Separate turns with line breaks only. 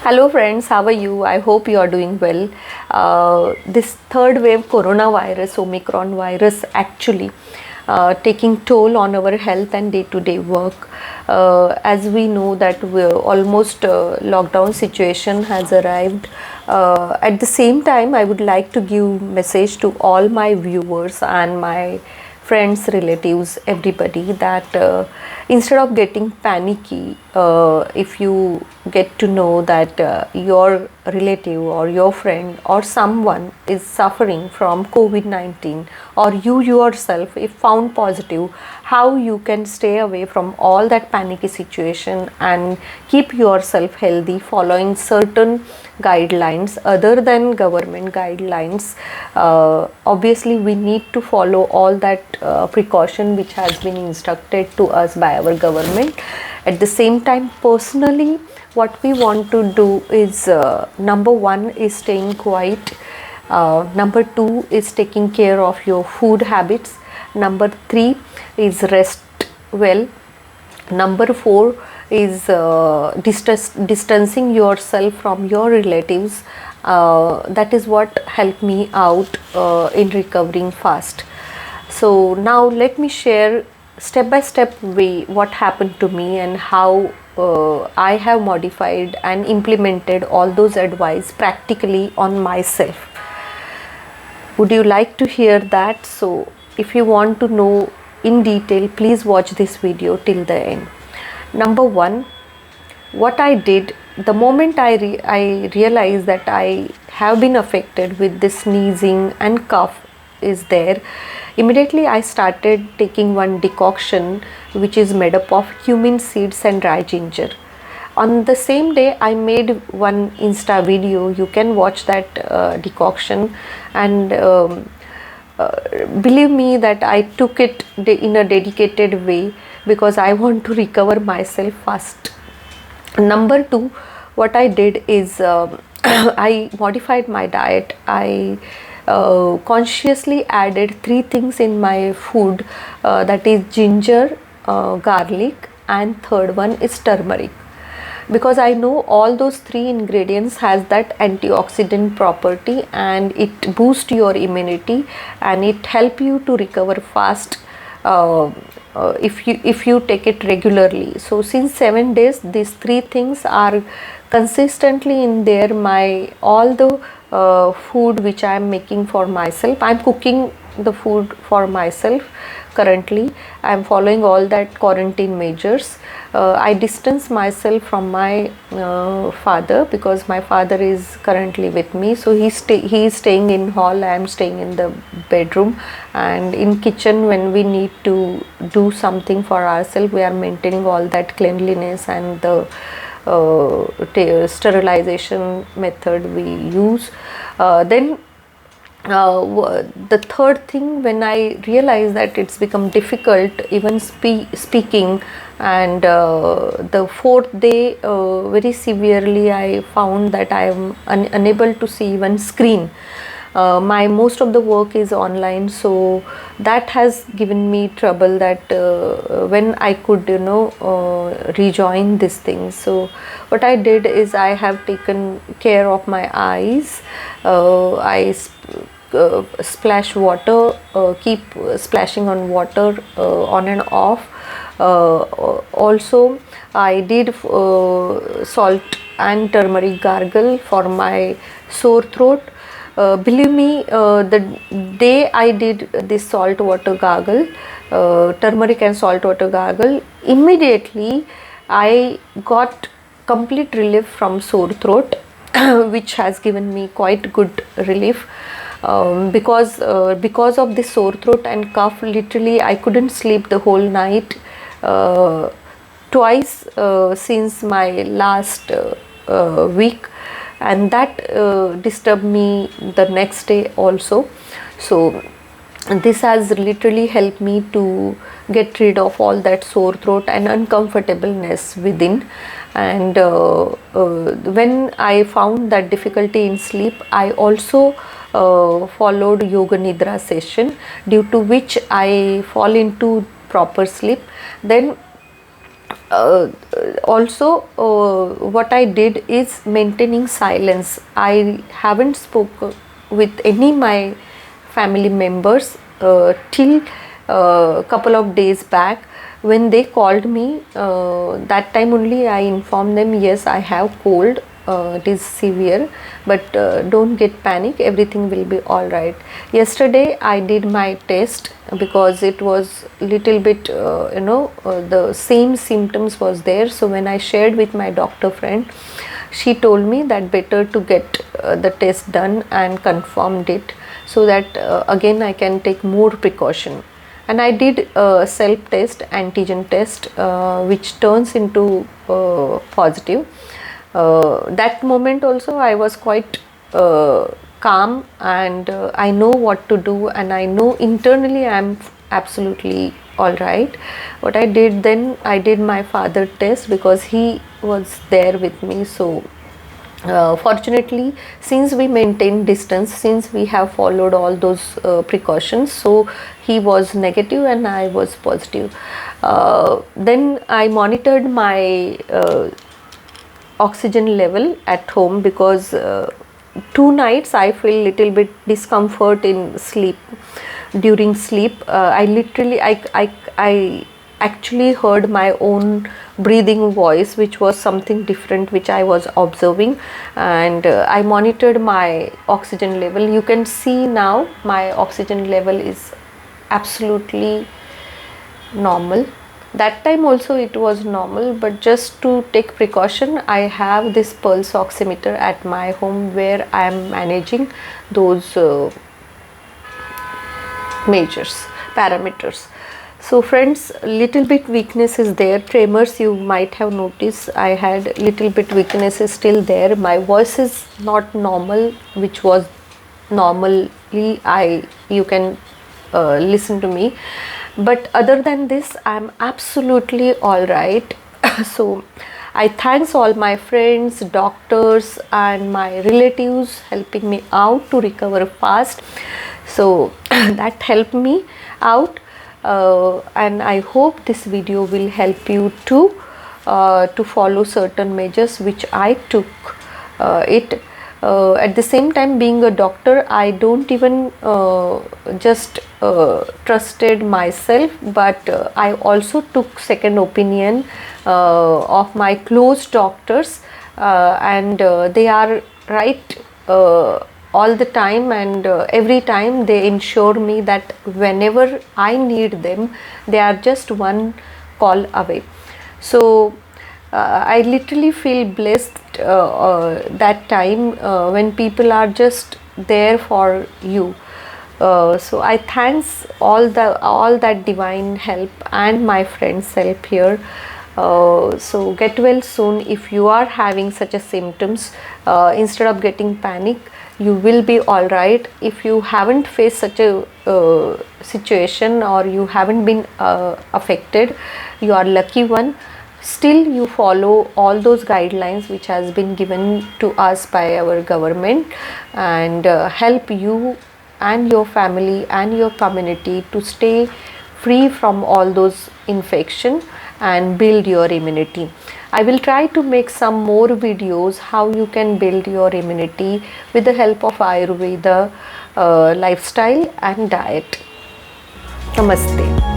Hello friends, how are you? I hope you are doing well. This third wave coronavirus, Omicron virus, actually taking toll on our health and day-to-day work. As we know that we're almost lockdown situation has arrived. At the same time, I would like to give message to all my viewers and my friends, relatives, everybody that instead of getting panicky, if you get to know that your relative or your friend or someone is suffering from COVID-19, or you yourself if found positive, how you can stay away from all that panicky situation and keep yourself healthy following certain guidelines other than government guidelines. Obviously we need to follow all that precaution which has been instructed to us by our government. At the same time, personally, what we want to do is number one is staying quiet, number two is taking care of your food habits, number three is rest well, number four is distancing yourself from your relatives. That is what helped me out in recovering fast. So now let me share step by step way what happened to me and how I have modified and implemented all those advice practically on myself. Would you like to hear that? So if you want to know in detail, please watch this video till the end. Number one, what I did the moment I realized that I have been affected with this sneezing and cough is there, immediately I started taking one decoction which is made up of cumin seeds and dry ginger. On the same day I made one Insta video, you can watch that decoction, and believe me that I took it in a dedicated way because I want to recover myself fast. Number two, what I did is I modified my diet. I consciously added three things in my food, that is ginger, garlic, and third one is turmeric, because I know all those three ingredients has that antioxidant property and it boosts your immunity and it help you to recover fast if you take it regularly. So since 7 days these three things are consistently in there. My all the food which I am making for myself, I am cooking the food for myself currently. I am following all that quarantine measures. I distance myself from my father because my father is currently with me, so he is staying in hall, I am staying in the bedroom, and in kitchen when we need to do something for ourselves we are maintaining all that cleanliness and the sterilization method we use. Then the third thing, when I realized that it's become difficult even speaking, and the fourth day very severely I found that I am unable to see even screen. My most of the work is online, so that has given me trouble that when I could rejoin these things. So what I did is I have taken care of my eyes. I splash water, keep splashing on water on and off. Also I did salt and turmeric gargle for my sore throat. Believe me, the day I did this salt water gargle, turmeric and salt water gargle, immediately I got complete relief from sore throat which has given me quite good relief. Because of this sore throat and cough, literally I couldn't sleep the whole night. Twice since my last week, and that disturbed me the next day also. So this has literally helped me to get rid of all that sore throat and uncomfortableness within. And when I found that difficulty in sleep, I also followed yoga nidra session, due to which I fall into proper sleep. Then also what I did is maintaining silence. I haven't spoken with any my family members till couple of days back. When they called me, that time only I informed them, yes, I have cold, it is severe, but don't get panic, everything will be all right. Yesterday I did my test because it was little bit the same symptoms was there. So when I shared with my doctor friend, she told me that better to get the test done and confirmed it, so that again I can take more precaution. And I did a self test, antigen test, which turns into positive. That moment also I was quite calm, and I know what to do, and I know internally I am absolutely all right. What I did then, I did my father test because he was there with me. So fortunately, since we maintained distance, since we have followed all those precautions, so he was negative and I was positive. Then I monitored my oxygen level at home, because 2 nights I feel little bit discomfort in sleep. During sleep, I literally I actually heard my own breathing voice, which was something different which I was observing. And I monitored my oxygen level. You can see now my oxygen level is absolutely normal. That time also it was normal, but just to take precaution, I have this pulse oximeter at my home where I am managing those measures, parameters. So friends, little bit weakness is there, tremors you might have noticed. I had little bit weakness is still there. My voice is not normal, which was normally you can listen to me, but other than this I'm absolutely all right. So I thanks all my friends, doctors and my relatives helping me out to recover fast. So that helped me out, and I hope this video will help you to follow certain measures which I took. At the same time, being a doctor, I don't even just trusted myself, but I also took second opinion of my close doctors, and they are right all the time, and every time they ensure me that whenever I need them, they are just one call away. So I literally feel blessed that time when people are just there for you. So I thanks all that divine help and my friends help here. So get well soon. If you are having such a symptoms, instead of getting panic, you will be all right. If you haven't faced such a situation, or you haven't been affected, you are lucky one. Still you follow all those guidelines which has been given to us by our government, and help you and your family and your community to stay free from all those infection and build your immunity. I will try to make some more videos how you can build your immunity with the help of Ayurveda, lifestyle and diet. Namaste.